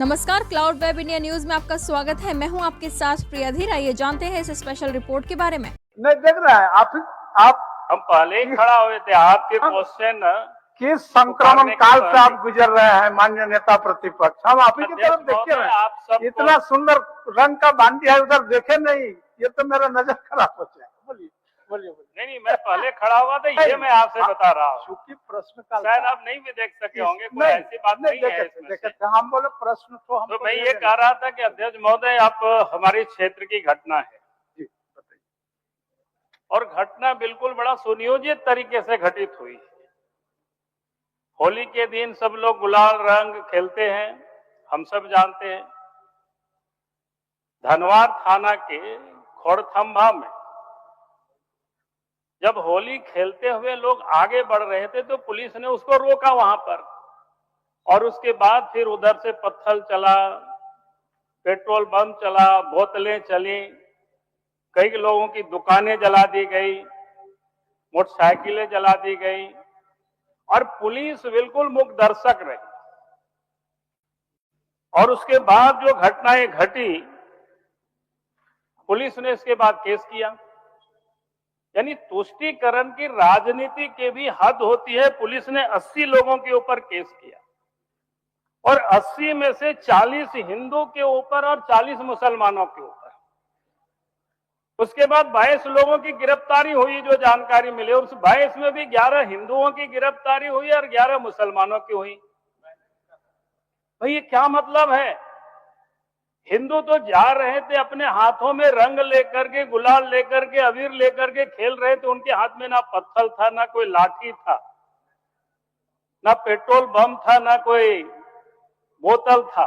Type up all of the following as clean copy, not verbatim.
नमस्कार, cloud web India news में आपका स्वागत है। मैं हूं आपके साथ प्रिया धीर। आइए जानते हैं इस स्पेशल रिपोर्ट के बारे में। नहीं देख रहा है आप हम पहले ही खड़ा हुए थे। आपके क्वेश्चन किस संक्रमण काल से आप गुजर रहे हैं माननीय नेता प्रतिपक्ष। हम आप ही की तरफ देखे रहे आप सब इतना सुंदर रंग का बांडिया है, उधर देखे नहीं। ये तो मेरा नजर खराब हो जाए। बोलिए बोलिए बोलिए। नहीं, मैं पहले खड़ा हुआ था, ये मैं आपसे बता रहा हूँ। चूंकि प्रश्न काल शायद आप नहीं भी देख सके होंगे, कोई ऐसी बात नहीं है इसमें से। हम बोले प्रश्न तो मैं ये कह रहा था कि अध्यक्ष महोदय, आप हमारे क्षेत्र की घटना है जी बताइए। और घटना बिल्कुल बड़ा सुनियोजित तरीके से घटित हुई। होली के दिन सब लोग गुलाल रंग खेलते हैं, हम सब जानते हैं। धनवार थाना के खोड़थंभा में जब होली खेलते हुए लोग आगे बढ़ रहे थे तो पुलिस ने उसको रोका वहां पर, और उसके बाद फिर उधर से पत्थर चला, पेट्रोल बम चला, बोतलें चली, कई लोगों की दुकानें जला दी गई, मोटरसाइकिलें जला दी गई, और पुलिस बिल्कुल मूक दर्शक रही। और उसके बाद जो घटनाएं घटी, पुलिस ने इसके बाद केस किया। यानी तुष्टीकरण की राजनीति के भी हद होती है। पुलिस ने 80 लोगों के ऊपर केस किया और 80 में से 40 हिंदू के ऊपर और 40 मुसलमानों के ऊपर। उसके बाद 22 लोगों की गिरफ्तारी हुई, जो जानकारी मिली। उस 22 में भी 11 हिंदुओं की गिरफ्तारी हुई और 11 मुसलमानों की हुई। भाई ये क्या मतलब है? हिंदू तो जा रहे थे अपने हाथों में रंग लेकर के, गुलाल लेकर के, अबीर लेकर के खेल रहे थे। उनके हाथ में ना पत्थर था, ना कोई लाठी था, ना पेट्रोल बम था, ना कोई बोतल था।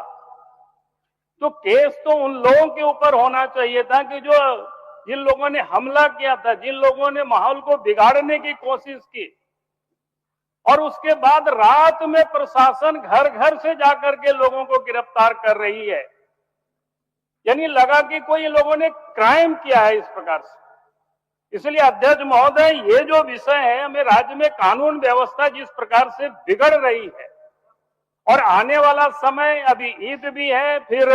तो केस तो उन लोगों के ऊपर होना चाहिए था कि जिन लोगों ने हमला किया था, जिन लोगों ने माहौल को बिगाड़ने की कोशिश की। और उसके बाद रात में प्रशासन घर घर से जाकर के लोगों को गिरफ्तार कर रही है। यानी लगा कि कोई लोगों ने क्राइम किया है इस प्रकार से। इसलिए अध्यक्ष महोदय, ये जो विषय है, हमें राज्य में कानून व्यवस्था जिस प्रकार से बिगड़ रही है, और आने वाला समय, अभी ईद भी है, फिर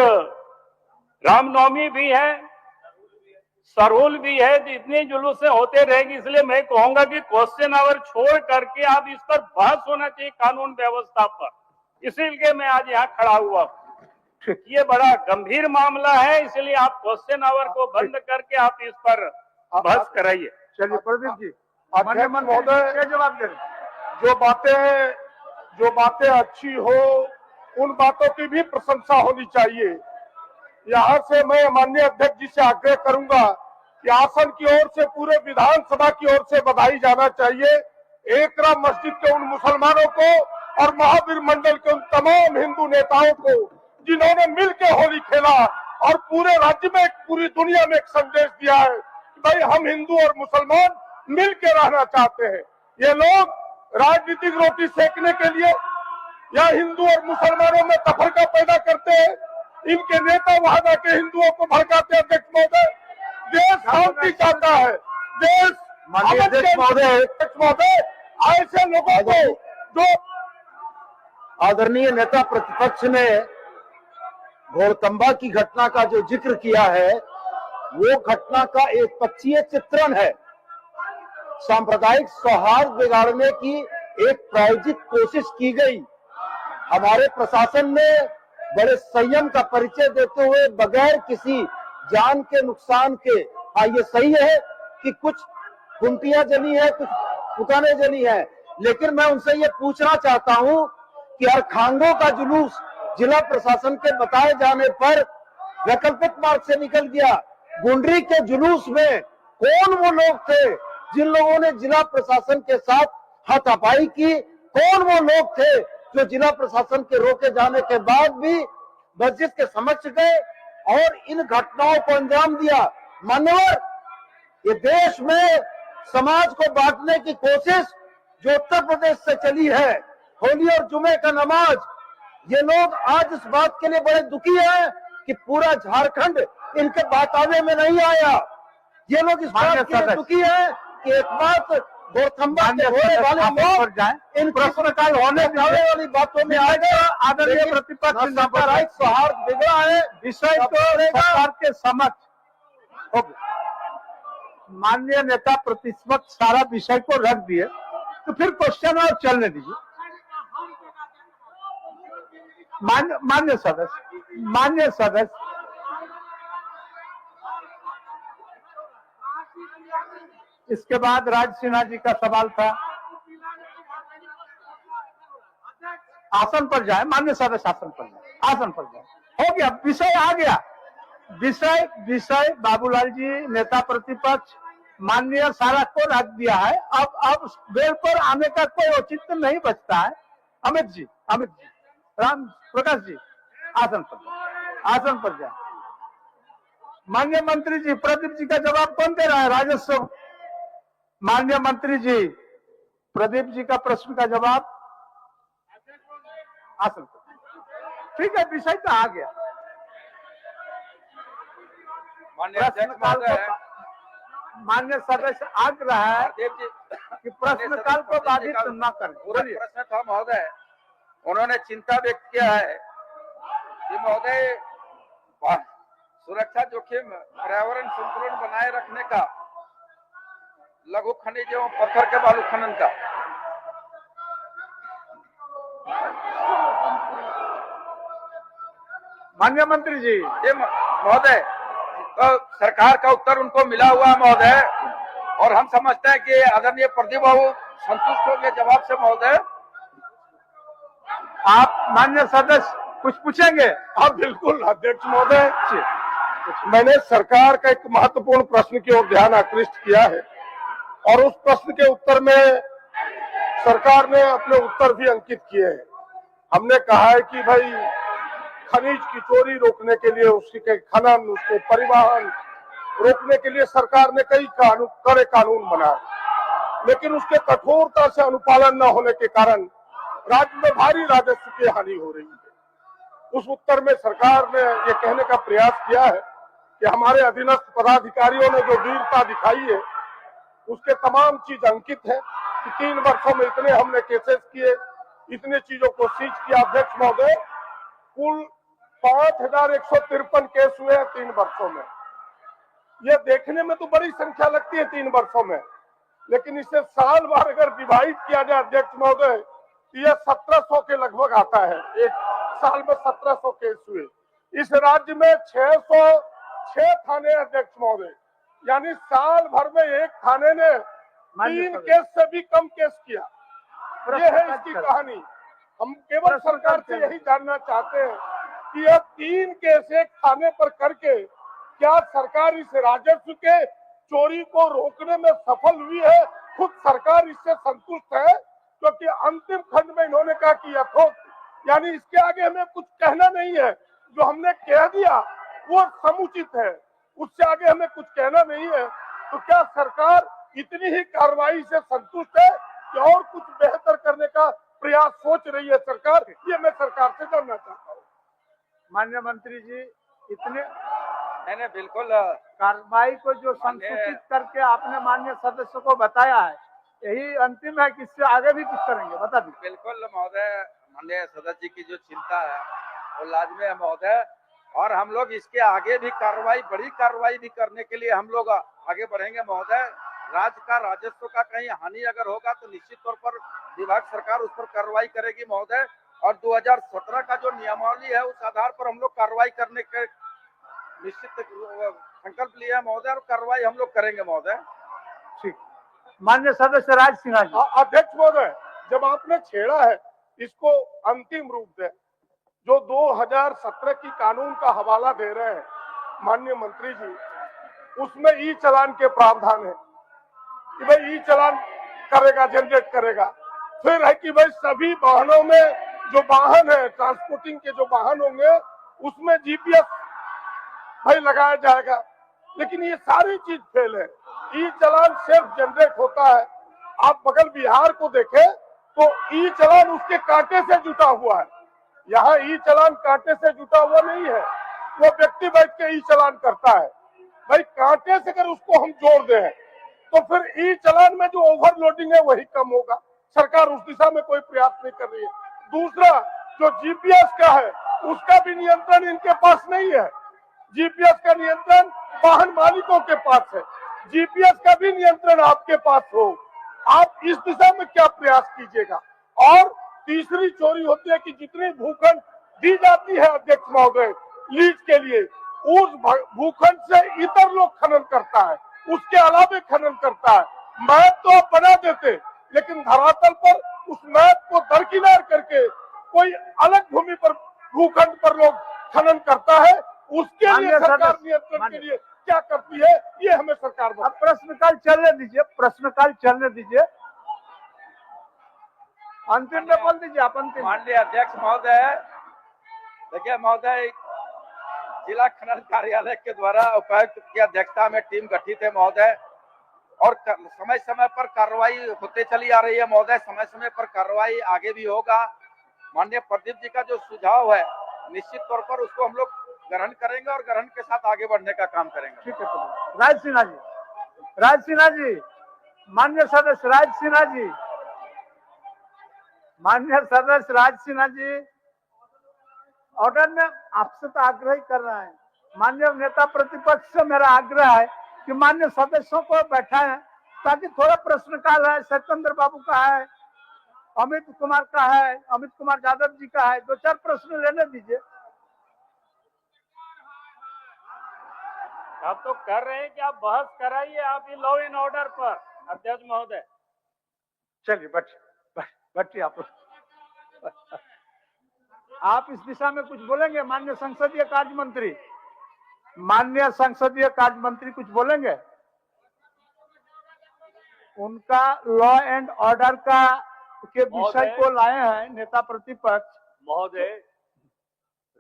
रामनवमी भी है, सरहुल भी है, तो इतने जुलूस से होते रहेंगे। इसलिए मैं कहूंगा कि क्वेश्चन आवर छोड़ करके आप इस पर बहस होना चाहिए, कानून व्यवस्था पर। इसीलिए मैं आज यहाँ खड़ा हुआ हूं। ये बड़ा गंभीर मामला है, इसलिए आप क्वेश्चन आवर को बंद करके आप इस पर बहस कराइए। चलिए प्रदीप जी, माननीय महोदय जवाब दे। जो बातें अच्छी हो, उन बातों की भी प्रशंसा होनी चाहिए। यहाँ से मैं माननीय अध्यक्ष जी से आग्रह करूंगा कि आसन की ओर से, पूरे विधानसभा की ओर से बधाई जाना चाहिए एकरा मस्जिद के उन मुसलमानों को और महावीर मंडल के उन तमाम हिंदू नेताओं को जिन्होंने मिलकर होली खेला और पूरे राज्य में, पूरी दुनिया में एक संदेश दिया है कि भाई हम हिंदू और मुसलमान मिलकर रहना चाहते हैं। ये लोग राजनीतिक रोटी सेकने के लिए या हिंदू और मुसलमानों में तफरका पैदा करते हैं। इनके नेता वहां जाके हिंदुओं को भड़काते हैं। अध्यक्ष महोदय, देश शांति चाहता है, देश महोदय, ऐसे लोगों को जो आदरणीय नेता प्रतिपक्ष ने घोड़तंबा की घटना का जो जिक्र किया है, वो घटना का एक पक्षीय चित्रण है। सांप्रदायिक सौहार्द बिगाड़ने की एक प्रायोजित कोशिश की गई। हमारे प्रशासन ने बड़े संयम का परिचय देते हुए बगैर किसी जान के नुकसान के, हाँ ये सही है कि कुछ कुंतियां जली है, कुछ दुकानें जली है, लेकिन मैं उनसे ये पूछना चाहता हूं कि अरखांगों का जुलूस जिला प्रशासन के बताए जाने पर वैकल्पिक मार्ग से निकल गया। गुंडरी के जुलूस में कौन वो लोग थे जिन लोगों ने जिला प्रशासन के साथ हाथापाई की? कौन वो लोग थे जो जिला प्रशासन के रोके जाने के बाद भी मस्जिद के समक्ष गए और इन घटनाओं को अंजाम दिया? मान्यवर, ये देश में समाज को बांटने की कोशिश जो उत्तर प्रदेश से चली है, होली और जुमे का नमाज, ये लोग आज इस बात के लिए बड़े दुखी हैं कि पूरा झारखंड इनके बहकावे में नहीं आया। ये लोग इस बात के लिए दुखी हैं कि एक बात घोड़खंबा के होने वाले लोग इन प्रश्नकाल होने वाली बातों में आएगा। आदरणीय प्रतिपक्ष नेता राइट सौहार्द बिगड़ा है, विषय को सरकार के समक्ष माननीय नेता प्रतिपक्ष सारा विषय को रख दिए, तो फिर क्वेश्चन और चलने दीजिए। मान्य सदस्य इसके बाद राज सिन्हा जी का सवाल था। आसन पर जाए मान्य सदस्य, आसन पर जाए। हो गया, विषय आ गया। विषय बाबूलाल जी नेता प्रतिपक्ष माननीय सारा को रख दिया है। अब बेल पर आने का कोई औचित्य नहीं बचता है। अमित जी, राम प्रकाश जी, आसन पर जाए। माननीय मंत्री जी, प्रदीप जी का जवाब कौन दे रहा है? राजस्व माननीय मंत्री जी, प्रदीप जी का प्रश्न का जवाब आसन पर। ठीक है, विषय तो आ गया। मान्य सदस्य आग्रह है कि प्रश्नकाल को बाधित न करें। प्रश्न था महोदय, उन्होंने चिंता व्यक्त किया है कि महोदय सुरक्षा जोखिम, पर्यावरण संतुलन बनाए रखने का, लघु खनिज एवं पत्थर के बालू खनन का। माननीय मंत्री जी, ये महोदय, तो सरकार का उत्तर उनको मिला हुआ है महोदय, और हम समझते हैं कि आदरणीय प्रदीप बाबू संतुष्ट होंगे जवाब से। महोदय, आप माननीय सदस्य कुछ पूछेंगे? हाँ बिल्कुल अध्यक्ष महोदय, मैंने सरकार का एक महत्वपूर्ण प्रश्न की ओर ध्यान आकृष्ट किया है और उस प्रश्न के उत्तर में सरकार ने अपने उत्तर भी अंकित किए हैं। हमने कहा है कि भाई खनिज की चोरी रोकने के लिए, उसके खनन, उसके परिवहन रोकने के लिए सरकार ने कई कड़े कानून बनाए, लेकिन उसके कठोरता से अनुपालन न होने के कारण राज्य में भारी राजस्व की हानि हो रही है। उस उत्तर में सरकार ने ये कहने का प्रयास किया है कि हमारे अधीनस्थ पदाधिकारियों ने जो वीरता दिखाई है उसके तमाम चीज अंकित है कि 3 वर्षों में इतने हमने केसेस किए, इतने चीजों को सीज किया। अध्यक्ष महोदय, कुल 5153 केस हुए हैं 3 वर्षों में। ये देखने में तो बड़ी संख्या लगती है 3 वर्षों में, लेकिन इसे साल भर अगर डिवाइड किया जाए अध्यक्ष महोदय, तो यह 1700 के लगभग आता है। एक साल में 1700 केस हुए। इस राज्य में 606 थाने अध्यक्ष महोदय, यानी साल भर में एक थाने ने 3 केस से भी कम केस किया। ये है इसकी कहानी। हम केवल सरकार से यही जानना चाहते हैं कि यह 3 केस एक थाने पर करके क्या सरकार इस राजस्व के चोरी को रोकने में सफल हुई है? खुद सरकार इससे संतुष्ट है? क्योंकि अंतिम खंड में इन्होंने कहा कि यथोक्त, यानी इसके आगे हमें कुछ कहना नहीं है। जो हमने कह दिया वो समुचित है, उससे आगे हमें कुछ कहना नहीं है। तो क्या सरकार इतनी ही कार्रवाई से संतुष्ट है कि और कुछ बेहतर करने का प्रयास सोच रही है सरकार? ये मैं सरकार से जानना चाहता हूँ। माननीय मंत्री जी, इतने नहीं बिल्कुल कार्रवाई को जो संसूचित करके आपने माननीय सदस्य को बताया है, यही अंतिम है कि इससे आगे भी कुछ करेंगे? बता दीजिए। बिल्कुल महोदय, माननीय सदस्य जी की जो चिंता है वो लाजमी है महोदय, और हम लोग इसके आगे भी बड़ी कार्रवाई भी करने के लिए हम लोग आगे बढ़ेंगे महोदय। राज्य का राजस्व का कहीं हानि अगर होगा तो निश्चित तौर पर विभाग सरकार उस पर कार्रवाई करेगी महोदय, और 2017 का जो नियमावली है उस आधार पर हम लोग कार्रवाई करने के निश्चित संकल्प लिया है महोदय, और कार्रवाई हम लोग करेंगे महोदय। ठीक, माननीय सदस्य राज सिन्हा जी। अध्यक्ष महोदय, जब आपने छेड़ा है इसको अंतिम रूप दे, जो 2017 की कानून का हवाला दे रहे हैं माननीय मंत्री जी, उसमें ई चालान के प्रावधान है कि भाई ई चालान करेगा, जनरेट करेगा। फिर है कि भाई सभी वाहनों में जो वाहन है, ट्रांसपोर्टिंग के जो वाहन होंगे उसमें जीपीएस भाई लगाया जाएगा। लेकिन ये सारी चीज फेल है। ई चालान सिर्फ जनरेट होता है। आप बगल बिहार को देखें तो ई चालान उसके कांटे से जुटा हुआ है। यहाँ ई चालान कांटे से जुटा हुआ नहीं है, वो व्यक्ति बैठ के ई चालान करता है। भाई कांटे से अगर उसको हम जोड़ दें तो फिर ई चालान में जो ओवरलोडिंग है वही कम होगा। सरकार उस दिशा में कोई प्रयास नहीं कर रही है। दूसरा, जो जीपीएस का है उसका भी नियंत्रण इनके पास नहीं है। जीपीएस का नियंत्रण वाहन मालिकों के पास है। जीपीएस का भी नियंत्रण आपके पास हो, आप इस दिशा में क्या प्रयास कीजिएगा। और तीसरी चोरी होती है कि जितनी भूखंड दी जाती है अध्यक्ष महोदय लीज के लिए, उस भूखंड से इतर लोग खनन करता है, उसके अलावे खनन करता है। मैप तो आप बना देते, लेकिन धरातल पर उस मैप को दरकिनार करके कोई अलग भूमि पर भूखंड पर लोग खनन करता है। उसके लिए सरकार नियंत्रण के लिए क्या करती है, ये हमें सरकार बताए। अब प्रश्नकाल चलने दीजिए, प्रश्नकाल चलने दीजिए, अंतिम में बोल दीजिए आप। अंतिम माननीय अध्यक्ष महोदय, देखिए महोदय, जिला खनन कार्यालय के द्वारा उपायुक्त की अध्यक्षता में टीम गठित है महोदय, और समय समय पर कार्रवाई होते चली आ रही है महोदय। समय समय पर कार्रवाई आगे भी होगा। माननीय प्रदीप जी का जो सुझाव है निश्चित तौर पर उसको हम लोग ग्रहण करेंगे और ग्रहण के साथ आगे बढ़ने का काम करेंगे। ठीक है। राज सिन्हा जी, राज सिन्हा जी, माननीय सदस्य राज सिन्हा जी, माननीय सदस्य राज सिन्हा जी, ऑर्डर में आपसे तो आग्रह ही कर रहा है। माननीय नेता प्रतिपक्ष से मेरा आग्रह है कि माननीय सदस्यों को बैठाएं ताकि थोड़ा प्रश्नकाल है, सत्येंद्र बाबू का है, अमित कुमार का है, अमित कुमार यादव जी का है, 2-4 प्रश्न लेने दीजिए। आप तो कर रहे हैं कि आप बहस कराइए, आप ये लॉ एंड ऑर्डर पर अध्यक्ष महोदय। चलिए बैठिए आप इस दिशा में कुछ बोलेंगे? माननीय संसदीय कार्य मंत्री, माननीय संसदीय कार्य मंत्री कुछ बोलेंगे? उनका लॉ एंड ऑर्डर का के विषय को लाए हैं नेता प्रतिपक्ष महोदय।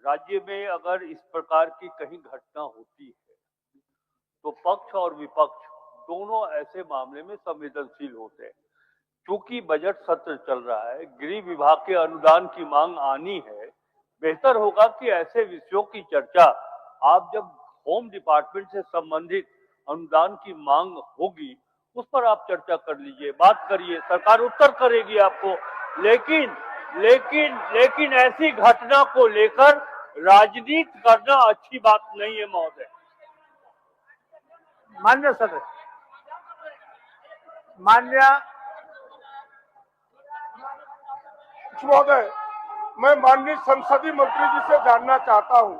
राज्य में अगर इस प्रकार की कहीं घटना होती है तो पक्ष और विपक्ष दोनों ऐसे मामले में संवेदनशील होते हैं। क्योंकि बजट सत्र चल रहा है, गृह विभाग के अनुदान की मांग आनी है, बेहतर होगा कि ऐसे विषयों की चर्चा आप जब होम डिपार्टमेंट से संबंधित अनुदान की मांग होगी उस पर आप चर्चा कर लीजिए, बात करिए, सरकार उत्तर करेगी आपको। लेकिन ऐसी घटना को लेकर राजनीति करना अच्छी बात नहीं है महोदय। मान्य सदस्य, मान्य महोदय, मैं माननीय संसदीय मंत्री जी से जानना चाहता हूं,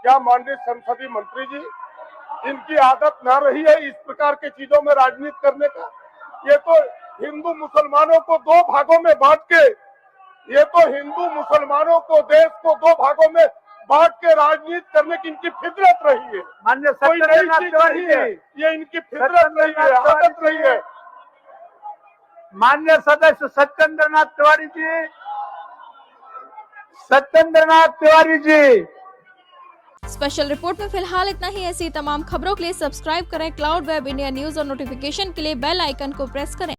क्या माननीय संसदीय मंत्री जी इनकी आदत ना रही है इस प्रकार के चीजों में राजनीति करने का? ये तो हिंदू मुसलमानों को दो भागों में बांट के, ये तो हिंदू मुसलमानों को, देश को दो भागों में बांट के राजनीति करने की इनकी फितरत रही है। मान्य कोई नई चीज नहीं है, ये इनकी फितरत रही है, आदत रही है। मान्य सदस्य सत्येंद्र नाथ तिवारी जी, सत्येंद्र नाथ तिवारी जी। स्पेशल रिपोर्ट में फिलहाल इतना ही। ऐसी तमाम खबरों के लिए सब्सक्राइब करें क्लाउड वेब इंडिया न्यूज और नोटिफिकेशन के लिए बेल आइकन को प्रेस करें।